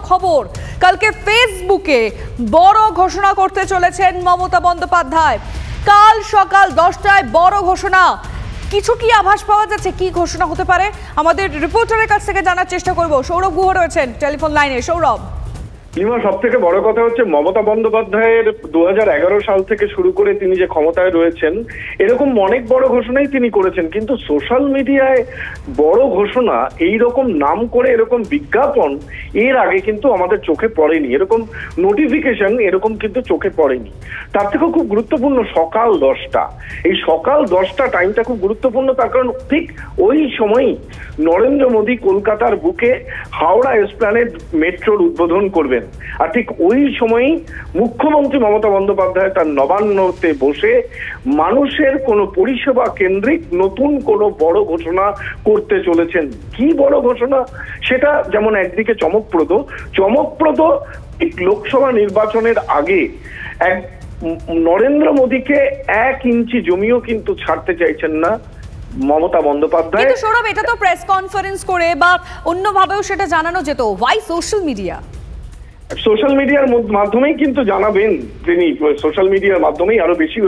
খবর, কালকে ফেসবুকে বড় ঘোষণা করতে চলেছেন মমতা বন্দ্যোপাধ্যায়। কাল সকাল 10টায় বড় ঘোষণা। কিছু কি আভাস পাওয়া যাচ্ছে কি ঘোষণা হতে পারে? আমাদের রিপোর্টারের কাছ থেকে জানার চেষ্টা করব। সৌরভ গুহ রয়েছেন টেলিফোন লাইনে। সৌরভ, সব থেকে বড় কথা হচ্ছে মমতা বন্দ্যোপাধ্যায়ের 2011 সাল থেকে শুরু করে তিনি যে ক্ষমতায় রয়েছেন এরকম অনেক বড় ঘোষণাই তিনি করেছেন, কিন্তু সোশ্যাল মিডিয়ায় বড় ঘোষণা এই রকম নাম করে এরকম বিজ্ঞাপন এর আগে কিন্তু আমাদের চোখে পড়েনি, এরকম নোটিফিকেশন এরকম কিন্তু চোখে পড়েনি। তার থেকেও খুব গুরুত্বপূর্ণ সকাল 10টা, এই সকাল 10টা টাইমটা খুব গুরুত্বপূর্ণ, তার কারণ ঠিক ওই সময়ই নরেন্দ্র মোদী কলকাতার বুকে হাওড়া এসপ্ল্যানেড মেট্রোর উদ্বোধন করবেন। আর ঠিক ওই সময়ই মুখ্যমন্ত্রী মমতা বন্দ্যোপাধ্যায় তার নবান্নতে বসে মানুষের কোনো পরিষেবা কেন্দ্রিক নতুন কোনো বড় ঘোষণা করতে চলেছেন। কি বড় ঘোষণা সেটা যেমন একদিকে চমকপ্রদ ঠিক লোকসভা নির্বাচনের আগে এক নরেন্দ্র মোদীকে 1 ইঞ্চি জমিও কিন্তু ছাড়তে চাইছেন না মমতা বন্দ্যোপাধ্যায়। কিন্তু সৌরভ, এটা তো প্রেস কনফারেন্স করে বা অন্যভাবেও সেটা জানানো যেত। Y social media? সোশ্যাল মিডিয়ার মাধ্যমেই কিন্তু জানাবেন তিনি, সোশ্যাল মিডিয়ার মাধ্যমেই আরো বেশি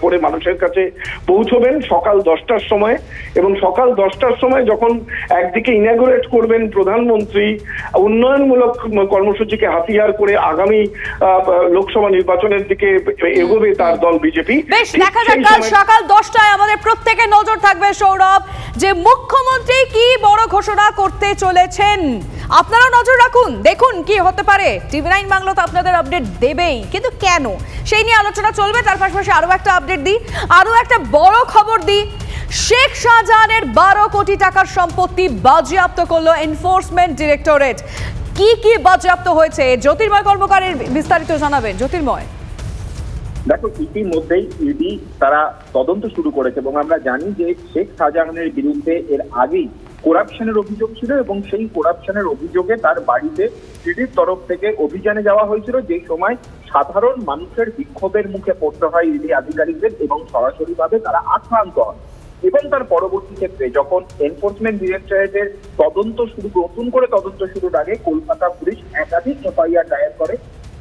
করে মানুষের কাছে পৌঁছবেন সকাল 10টার সময়। এবং সকাল 10টার সময় যখন একদিকে ইনাগুরেট করবেন প্রধানমন্ত্রী উন্নয়নমূলক কর্মসূচিকে হাতিয়ার করে আগামী লোকসভা নির্বাচনের দিকে এগোবে তার দল বিজেপি। বেশ, দেখা যাক কাল সকাল 10টায় আমাদের প্রত্যেকের নজর থাকবে সৌরভ যে মুখ্যমন্ত্রী কি বড় ঘোষণা করতে চলেছেন। আপনারা নজর রাখুন, দেখুন কি হতে পারে। টিভি9 বাংলা তো আপনাদের আপডেট দেবেই, কিন্তু কেন সেই নিয়ে আলোচনা চলবে। তার পাশাপাশি আরো একটা আপডেট দিই, আরো একটা বড় খবর দিই। শেখ শাহজাহানের 12 কোটি টাকার সম্পত্তি বাজেয়াপ্ত করলো এনফোর্সমেন্ট ডিরেক্টরেট। কি কি বাজেয়াপ্ত হয়েছে জ্যোতির্ময় কর্মকারের বিস্তারিত জানাবেন। জ্যোতির্ময়, দেখো, ইতিমধ্যেই ইডি তারা তদন্ত শুরু করেছে এবং আমরা জানি যে শেখ শাহজাহানের বিরুদ্ধে এর আগেই করাপশনের অভিযোগ ছিল এবং সেই করাপশনের অভিযোগে তার বাড়িতে ইডির তরফ থেকে অভিযানে যাওয়া হয়েছিল, যে সময় সাধারণ মানুষের বিক্ষোভের মুখে পড়তে হয় ইডি আধিকারিকদের এবং সরাসরিভাবে তারা আক্রান্ত হন। এবং তার পরবর্তী ক্ষেত্রে যখন এনফোর্সমেন্ট ডিরেক্টরেটের নতুন করে তদন্ত শুরুর আগে কলকাতা পুলিশ একাধিক এফআইআর দায়ের করে।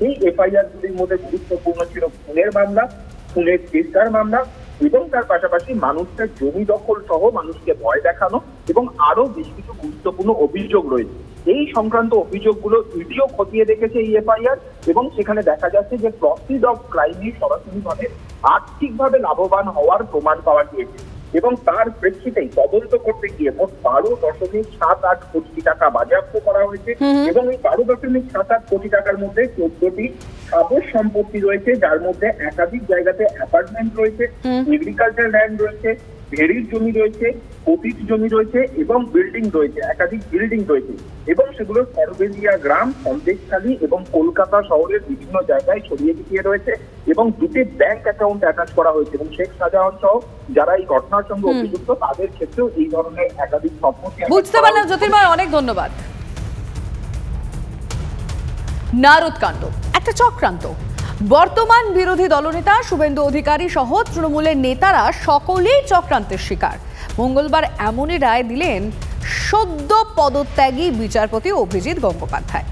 এই এফআইআর গুলির মধ্যে গুরুত্বপূর্ণ ছিল খুনের মামলা, খুনের চেষ্টার মামলা এবং তার পাশাপাশি মানুষের জমি দখল সহ মানুষকে ভয় দেখানো এবং আরো বেশ কিছু গুরুত্বপূর্ণ অভিযোগ রয়েছে। এই সংক্রান্ত অভিযোগগুলো ইডিও খতিয়ে দেখেছে এই এফআইআর এবং সেখানে দেখা যাচ্ছে যে প্রসিড অফ ক্রাইমে সরাসরিভাবে আর্থিকভাবে লাভবান হওয়ার প্রমাণ পাওয়া গিয়েছে এবং তার প্রেক্ষিতেই তদন্ত করতে গিয়ে মোট 12.78 কোটি টাকা বাজেয়াপ্ত করা হয়েছে এবং এই 12.78 কোটি টাকার মধ্যে 14টি স্থাবর সম্পত্তি রয়েছে, যার মধ্যে একাধিক জায়গাতে অ্যাপার্টমেন্ট রয়েছে, এগ্রিকালচার ল্যান্ড রয়েছে, ভেড়ির জমি রয়েছে, পতিত জমি রয়েছে এবং বিল্ডিং রয়েছে, একাধিক বিল্ডিং রয়েছে এবং সেগুলো সরবেলিয়া গ্রাম, সন্দেশখালী এবং কলকাতা শহরের বিভিন্ন জায়গায় ছড়িয়ে ছিটিয়ে রয়েছে এবং 2টি ব্যাংক অ্যাকাউন্ট অ্যাটাচ করা হয়েছে এবং শেখ শাহজাহান সহ যারা এই ঘটনার সঙ্গে অভিযুক্ত তাদের ক্ষেত্রেও এই ধরনের একাধিক সম্পত্তি। বুঝতে পারলাম জ্যোতির্ময়, অনেক ধন্যবাদ। নারদকাণ্ড একটা চক্রান্ত। বর্তমান বিরোধী দলনেতা শুভেন্দু অধিকারী সহ তৃণমূলের নেতারা সকলেই চক্রান্তের শিকার। মঙ্গলবার এমনই রায় দিলেন সদ্য পদত্যাগী বিচারপতি অভিজিৎ গঙ্গোপাধ্যায়।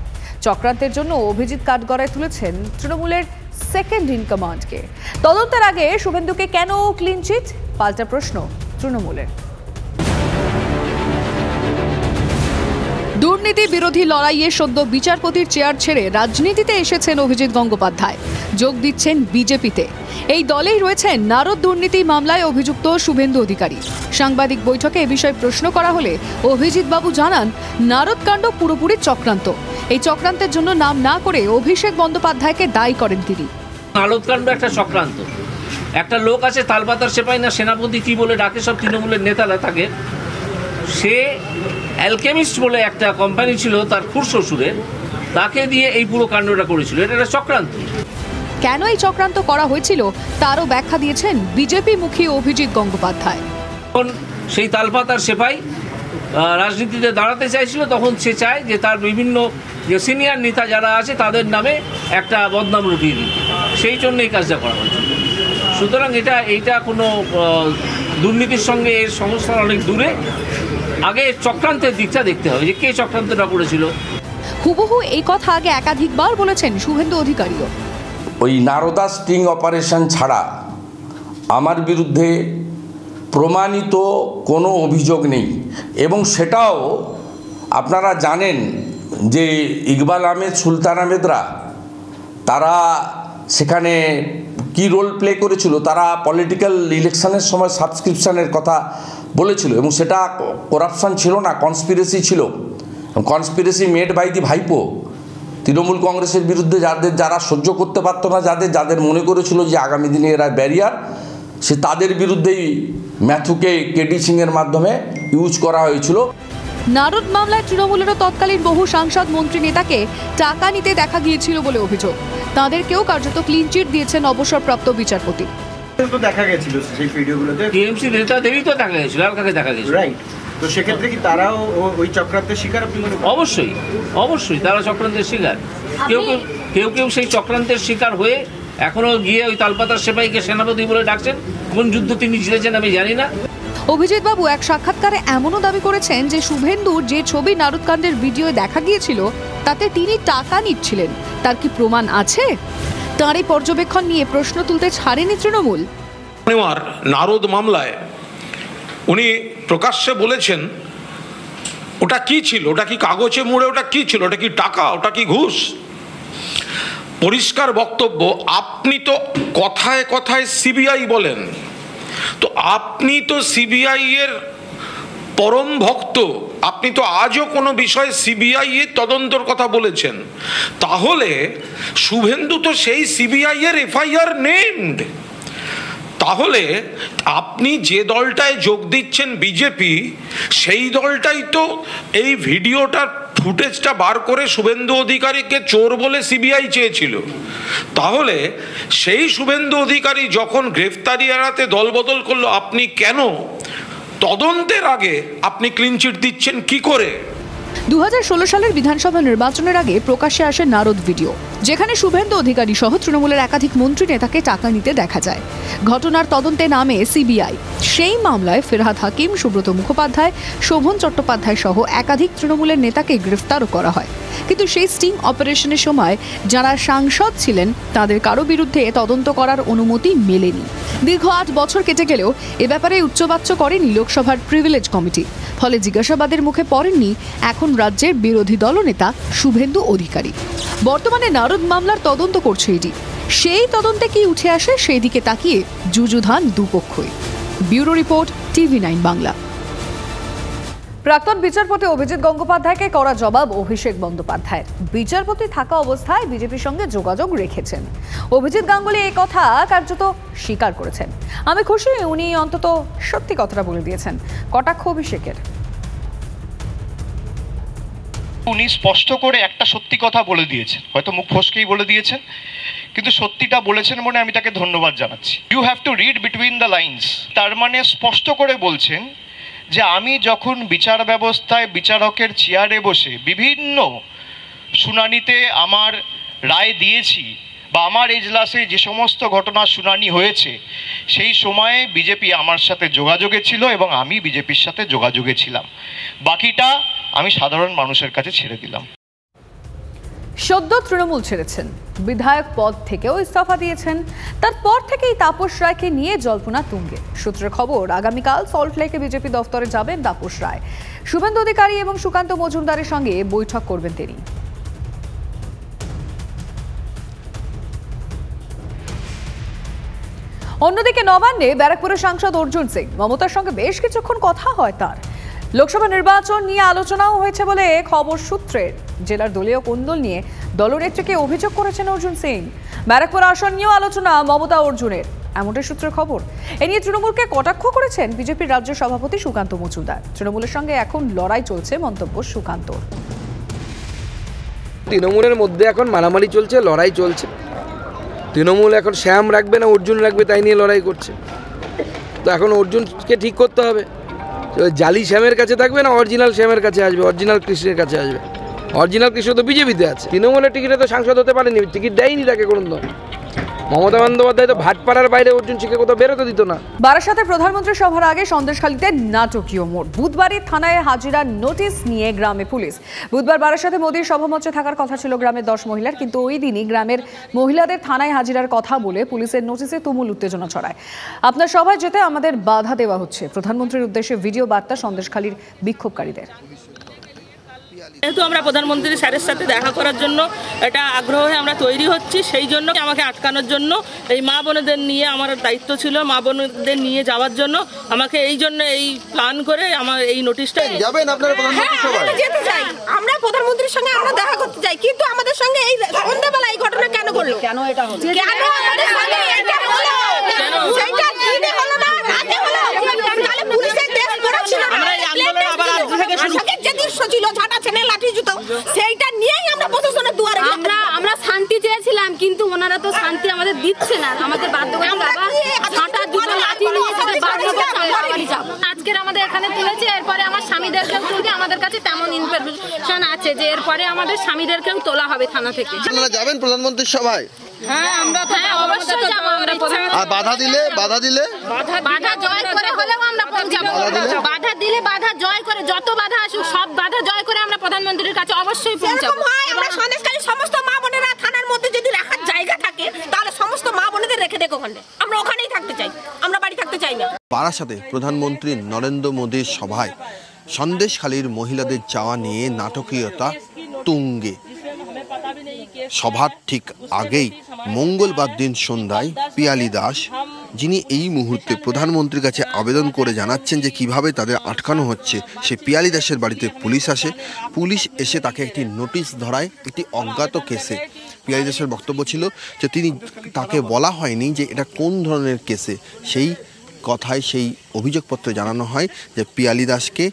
চক্রান্তের জন্য অভিজিৎ কাঠগড়ায় তুলেছেন তৃণমূলের সেকেন্ড ইন কমান্ডকে। তদন্তের আগে শুভেন্দুকে কেন ক্লিন চিট, পাল্টা প্রশ্ন তৃণমূলের। দুর্নীতি বিরোধী লড়াইয়ে সদ্য বিচারপতির চেয়ার ছেড়ে রাজনীতিতে এসেছেন অভিজিৎ গঙ্গোপাধ্যায়। যোগ দিচ্ছেন বিজেপিতে। এই দলেই রয়েছেন নারদ দুর্নীতি মামলায় অভিযুক্ত শুভেন্দু অধিকারী। সাংবাদিক বৈঠকে এ বিষয়ে প্রশ্ন করা হলে অভিজিৎ বাবু জানান, নারদকাণ্ড পুরোপুরি চক্রান্ত। এই চক্রান্তের জন্য নাম না করে অভিষেক বন্দ্যোপাধ্যায়কে দায়ী করেন তিনি। নারদকাণ্ড একটা চক্রান্ত। একটা লোক আছে তালপাতার সেপাই না সেনাপতি কি বলে ডাকে সব তৃণমূলের নেতারা থাকে, সে অ্যালকেমিস্ট বলে একটা কোম্পানি ছিল তার খুড়শ্বশুরের, তাকে দিয়ে এই পুরো কাণ্ডটা করেছিল। এটা একটা চক্রান্ত। কেন এই চক্রান্ত করা হয়েছিল তারও ব্যাখ্যা দিয়েছেন বিজেপি মুখী অভিজিৎ গঙ্গোপাধ্যায়। তখন সেই তালপাতার সেপাই রাজনীতিতে দাঁড়াতে চাইছিল, তখন সে চায় যে তার বিভিন্ন যে সিনিয়র নেতা যারা আছে তাদের নামে একটা বদনাম রটিয়ে দিতে, সেই জন্য এই কাজটা করা হয়েছিল। সুতরাং এইটা কোনো দুর্নীতির সঙ্গে এর সংস্থার অনেক দূরে। আগে চক্রান্তের দিকটা দেখতে হবে যে কে চক্রান্তটা করেছিল। হুবহু এই কথা আগে একাধিকবার বলেছেন শুভেন্দু অধিকারীও। ওই নারদা স্টিং অপারেশন ছাড়া আমার বিরুদ্ধে প্রমাণিত কোনো অভিযোগ নেই, এবং সেটাও আপনারা জানেন যে ইকবাল আহমেদ, সুলতান আহমেদরা তারা সেখানে কি রোল প্লে করেছিল। তারা পলিটিক্যাল ইলেকশনের সময় সাবস্ক্রিপশনের কথা বলেছিল, এবং সেটা করাপশন ছিল না, কনস্পিরেসি ছিল। কনস্পিরেসি মেড বাই দি ভাইপো। তৃণমূল কংগ্রেসের বিরুদ্ধে যারা সহ্য করতে পারতো না, যাদের মনে করেছিল যে আগামী দিনে এরা ব্যারিয়ার, সে তাদের বিরুদ্ধেই ম্যাথুকে কেডি সিংয়ের মাধ্যমে ইউজ করা হয়েছিল। নারদ মামলায় তৃণমূলেরও তৎকালীন বহু সাংসদ, মন্ত্রী, নেতাকে টাকা নিতে দেখা গিয়েছিল বলে অভিযোগ। তাদেরকেও কার্যত ক্লিন চিট দিয়েছেন অবসরপ্রাপ্ত বিচারপতি। দেখা গেছিল সেই ভিডিওগুলোতে টিএমসি নেতাদেরই তো দেখা গেছিল, আর কাকে দেখা গেছিল? রাইট। তো সেক্ষেত্রে কি তারাও ওই চক্রান্তের শিকার আপনি মনে করেন? অবশ্যই, অবশ্যই তারা চক্রান্তের শিকার। কেউ সেই চক্রান্তের শিকার হয়ে এখনো গিয়ে ওই তালপাতার সেপাইকে সেনাপতি বলে ডাকছেন। কোন যুদ্ধ তিনি জিতেছেন আমি জানি না। অভিজিৎ বাবু এক সাক্ষাৎকারে এমনও দাবি করেছেন যে শুভেন্দুর যে ছবি নারদকাণ্ডের ভিডিও দেখা গিয়েছিল তাতে তিনি টাকা নিচ্ছিলেন, তার কি প্রমাণ আছে? তার এই পর্যবেক্ষণ নিয়ে প্রশ্ন তুলতে ছাড়েনি তৃণমূল। নারদ মামলায় উনি প্রকাশ্যে বলেছেন ওটা কি ছিল, ওটা কি কাগজে মুড়ে, ওটা কি ছিল, ওটা কি টাকা, ওটা কি ঘুষ? পরিষ্কার বক্তব্য। আপনি তো কথায় কথায় সিবিআই বলেন, তো আপনি তো সিবিআই এর পরম ভক্ত, আপনি তো আজও কোনো বিষয়ে সিবিআই এর তদন্তর কথা বলেছেন। তাহলে শুভেন্দু তো সেই সিবিআই এর এফআইআর নেমড। তাহলে আপনি যে দলটায় যোগ দিচ্ছেন বিজেপি, সেই দলটাই তো এই ভিডিওটার ফুটেজটা বার করে শুভেন্দু অধিকারীকে চোর বলে সিবিআই চেয়েছিল। তাহলে সেই শুভেন্দু অধিকারী যখন গ্রেফতারি এড়াতে দলবদল করলো, আপনি কেন তদন্তের আগে আপনি ক্লিন চিট দিচ্ছেন কি করে? 2016 সালের বিধানসভা নির্বাচনের আগে প্রকাশ্যে আসে নারদ ভিডিও, যেখানে শুভেন্দু অধিকারী সহ তৃণমূলের একাধিক মন্ত্রী নেতাকে টাকা নিতে দেখা যায়। ঘটনার তদন্তে নামে সিবিআই। সেই মামলায় ফেরহাদ হাকিম, সুব্রত মুখোপাধ্যায়, শোভন চট্টোপাধ্যায় সহ একাধিক তৃণমূলের নেতাকে গ্রেফতারও করা হয়। কিন্তু সেই স্টিং অপারেশনের সময় যারা সাংসদ ছিলেন তাদের কারো বিরুদ্ধে তদন্ত করার অনুমতি মেলেনি। দীর্ঘ 8 বছর কেটে গেলেও এ ব্যাপারে উচ্চবাচ্য করেনি লোকসভার প্রিভিলেজ কমিটি। ফলে জিজ্ঞাসাবাদের মুখে পড়েননি এখন রাজ্যের বিরোধী দলনেতা শুভেন্দু অধিকারী। বর্তমানে নারদ মামলার তদন্ত করছে ইডি। সেই তদন্তে কি উঠে আসে সেই দিকে তাকিয়ে যুযুধান দুপক্ষই। Bureau report, TV9 Bangla. প্রাক্তন বিচারপতি অভিজিৎ গঙ্গোপাধ্যায়কে করা জবাব অভিষেক বন্দ্যোপাধ্যায়ের। বিচারপতি থাকা অবস্থায় বিজেপির সঙ্গে যোগাযোগ রেখেছেন। অভিজিৎ গাঙ্গুলি এই কথা কার্যত স্বীকার করেছেন। আমি খুশি উনি অন্তত সত্যি কথাটা বলে দিয়েছেন। কটাক্ষ অভিষেকের। উনি স্পষ্ট করে একটা সত্যি কথা বলে দিয়েছেন, হয়তো মুখ ফসকেই বলে দিয়েছেন, কিন্তু সত্যিটা বলেছেন মনে আমি তাকে ধন্যবাদ জানাচ্ছি। You have to read between the lines. তার মানে স্পষ্ট করে বলছেন যে আমি যখন বিচার ব্যবস্থায় বিচারকের চেয়ারে বসে বিভিন্ন শুনানিতে আমার রায় দিয়েছি বা আমার এজলাসে যে সমস্ত ঘটনার শুনানি হয়েছে, সেই সময়ে বিজেপি আমার সাথে যোগাযোগে ছিল এবং আমি বিজেপির সাথে যোগাযোগে ছিলাম। বাকিটা আমি সাধারণ মানুষের কাছে ছেড়ে দিলাম। সদ্য তৃণমূল ছেড়েছেন, বিধায়ক পদ থেকেও ইস্তফা দিয়েছেন। তারপর থেকেই তাপস রায়কে নিয়ে জল্পনা তুঙ্গে। সূত্রের খবর, আগামীকাল সল্টলেকে বিজেপি দফতরে যাবেন তাপস রায়। শুভেন্দু অধিকারী এবং সুকান্ত মজুমদারের সঙ্গে বৈঠক করবেন তিনি। অন্যদিকে নবান্নে ব্যারাকপুরের সাংসদ অর্জুন সিং, মমতার সঙ্গে বেশ কিছুক্ষণ কথা হয় তার। লোকসভা নির্বাচন নিয়ে আলোচনাও হয়েছে বলে খবর সূত্রের। জেলার দলীয় কোন্দল নিয়ে দলনেত্রীকে অভিযোগ করেছেন অর্জুন সিং। ব্যারাকপুর আসন নিয়েও আলোচনা মমতা অর্জুনের, এমনটাই সূত্রের খবর। এ নিয়ে তৃণমূলকে কটাক্ষ করেছেন বিজেপির রাজ্য সভাপতি সুকান্ত মজুমদার। তৃণমূলের সঙ্গে এখন লড়াই চলছে মন্তব্য সুকান্তর। তৃণমূলের মধ্যে এখন মারামারি চলছে, লড়াই চলছে। তৃণমূল এখন শ্যাম রাখবে না অর্জুন রাখবে তাই নিয়ে লড়াই করছে। তো এখন অর্জুনকে ঠিক করতে হবে, জালি শ্যামের কাছে থাকবে না অরিজিনাল শ্যামের কাছে আসবে, অরিজিনাল কৃষ্ণের কাছে আসবে। অরিজিনাল কৃষ্ণ তো বিজেপিতে আছে, তৃণমূলের টিকিটে তো সাংসদ হতে পারেনি, টিকিট দেয়নি তাকে কোনো দল। মমতা বন্দ্যোপাধ্যায় তো ভাটপাড়ার বাইরে অর্জুন সিংকে কোথাও বেরোতে দিত না। বারাসাতে প্রধানমন্ত্রী সভার আগে সন্দেশখালীতে নাটকীয় মোড়। বুধবারই থানায় হাজিরার নোটিশ নিয়ে গ্রামে পুলিশ। বুধবার বারাসাতে মোদীর সভামঞ্চে থাকার কথা ছিল গ্রামের 10 মহিলার, কিন্তু ওই দিনই গ্রামের মহিলাদের থানায় হাজিরার কথা বলে পুলিশের নোটিশে তুমুল উত্তেজনা ছড়ায়। আপনার সভায় যেতে আমাদের বাধা দেওয়া হচ্ছে, প্রধানমন্ত্রীর উদ্দেশ্যে ভিডিও বার্তা সন্দেশখালীর বিক্ষোভকারীদের। যেহেতু আমরা প্রধানমন্ত্রী স্যারের সাথে দেখা করার জন্য এটা আগ্রহে আমরা তৈরি হচ্ছি, সেই জন্য আমাকে আটকানোর জন্য এই মা বোনেদের নিয়ে আমার দায়িত্ব ছিল, মা বোনেদের নিয়ে যাওয়ার জন্য আমাকে এই জন্য এই প্ল্যান করে আমার এই নোটিশটা যাবেন আপনারা প্রধানমন্ত্রী সভায়? যেতে চাই, আমরা প্রধানমন্ত্রীর সঙ্গে আমরা দেখা করতে চাই, কিন্তু আমাদের সঙ্গে এই সন্ধ্যাবেলা এই ঘটনা কেন ঘটলো? কেন এটা হলো? কেন আমাদের সঙ্গে এটা হলো? সেটা দিনে হলো না, রাতে হলো। তাহলে পুলিশের দেশ করা ছিল না। আমরা এই আন্দোলন আবার আজ থেকে শুরু যে দৃশ্য ছিল ঝাঁটা ছেনে লাঠি জুতো, সেইটা নিয়েই আমরা প্রশাসনের দুয়ারে আমরা শান্তি চেয়েছিলাম, কিন্তু ওনারা তো শান্তি আমাদের দিচ্ছে না। আমাদের বাধ্য করে বাবা ঝাঁটা জুতো লাঠি নিয়ে সাথে বাধ্য করে আমরা বাড়ি যাব। আজকের আমাদের এখানে তুলেছে, এরপরে আমার স্বামীদেরকেও তুলবে। আমাদের কাছে তেমন ইনফরমেশন আছে যে এরপরে আমাদের স্বামীদেরকেও তোলা হবে থানা থেকে। আপনারা যাবেন প্রধানমন্ত্রীর সভায়? হ্যাঁ, আমরা অবশ্যই যাব। আমরা আর বাধা দিলে বাধা জয় করে হলেও আমরা পৌঁছাবো। বাধা দিলে বাধা জয় করে, যত বাধা আসুক সব বাধা জয় করে আমরা প্রধানমন্ত্রীর কাছে অবশ্যই পৌঁছাবো। আমরা সন্দেশখালীর সমস্ত মা বোনেরা থানার মধ্যে যদি রাখার জায়গা থাকে, তাহলে সমস্ত মা বোনেদের রেখে দেখো ওখানে। আমরা ওখানেই থাকতে চাই, আমরা বাড়ি থাকতে চাই না। বারাসাতে প্রধানমন্ত্রী নরেন্দ্র মোদীর সভায় সন্দেশখালীর মহিলাদের যাওয়া নিয়ে নাটকীয়তা তুঙ্গে। সভার ঠিক আগেই মঙ্গলবার দিন সন্ধ্যায় পিয়ালি দাস, যিনি এই মুহূর্তে প্রধানমন্ত্রীর কাছে আবেদন করে জানাচ্ছেন যে কিভাবে তাদের আটকানো হচ্ছে, সে পিয়ালি দাসের বাড়িতে পুলিশ আসে। পুলিশ এসে তাকে একটি নোটিশ ধরায় একটি অজ্ঞাত কেসে। পিয়ালি দাসের বক্তব্য ছিল যে তাকে বলা হয়নি যে এটা কোন ধরনের কেসে। সেই কথায় সেই অভিযোগপত্রে জানানো হয় যে পিয়ালি দাসকে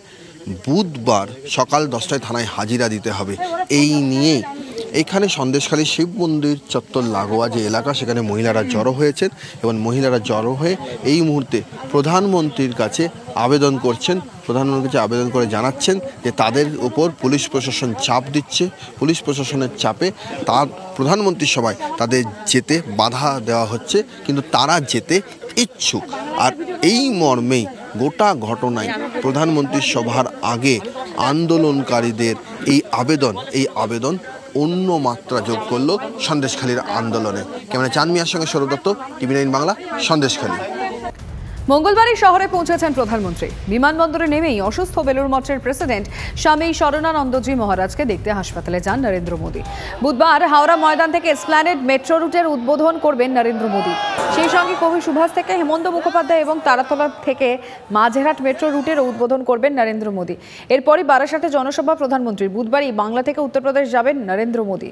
বুধবার সকাল 10টায় থানায় হাজিরা দিতে হবে। এই নিয়েই এখানে সন্দেশখালী শিব মন্দির চত্বর লাগোয়া যে এলাকা, সেখানে মহিলারা জড়ো হয়েছেন এবং মহিলারা জড়ো হয়ে এই মুহূর্তে প্রধানমন্ত্রীর কাছে আবেদন করছেন। প্রধানমন্ত্রীর কাছে আবেদন করে জানাচ্ছেন যে তাদের উপর পুলিশ প্রশাসন চাপ দিচ্ছে। পুলিশ প্রশাসনের চাপে তার প্রধানমন্ত্রীর সভায় তাদের যেতে বাধা দেওয়া হচ্ছে, কিন্তু তারা যেতে ইচ্ছুক। আর এই মর্মেই গোটা ঘটনায় প্রধানমন্ত্রীর সভার আগে আন্দোলনকারীদের এই আবেদন অন্য মাত্রা যোগ করলো সন্দেশখালীর আন্দোলনে। ক্যামেরা চাঁদমিয়ার সঙ্গে সৌরভ দত্ত, TV9 বাংলা, সন্দেশখালী। মঙ্গলবারই শহরে পৌঁছেছেন প্রধানমন্ত্রী। বিমানবন্দরে নেমেই অসুস্থ বেলুড় মঠের প্রেসিডেন্ট স্বামী শরণানন্দজি মহারাজকে দেখতে হাসপাতালে যান নরেন্দ্র মোদী। বুধবার হাওড়া ময়দান থেকে এসপ্ল্যানেড মেট্রো রুটের উদ্বোধন করবেন নরেন্দ্র মোদী। সেই সঙ্গে কবি সুভাষ থেকে হেমন্ত মুখোপাধ্যায় এবং তারাতলা থেকে মাঝেরহাট মেট্রো রুটের উদ্বোধন করবেন নরেন্দ্র মোদী। এরপরই বারাসাতে জনসভা প্রধানমন্ত্রীর। বুধবারই বাংলা থেকে উত্তরপ্রদেশ যাবেন নরেন্দ্র মোদী।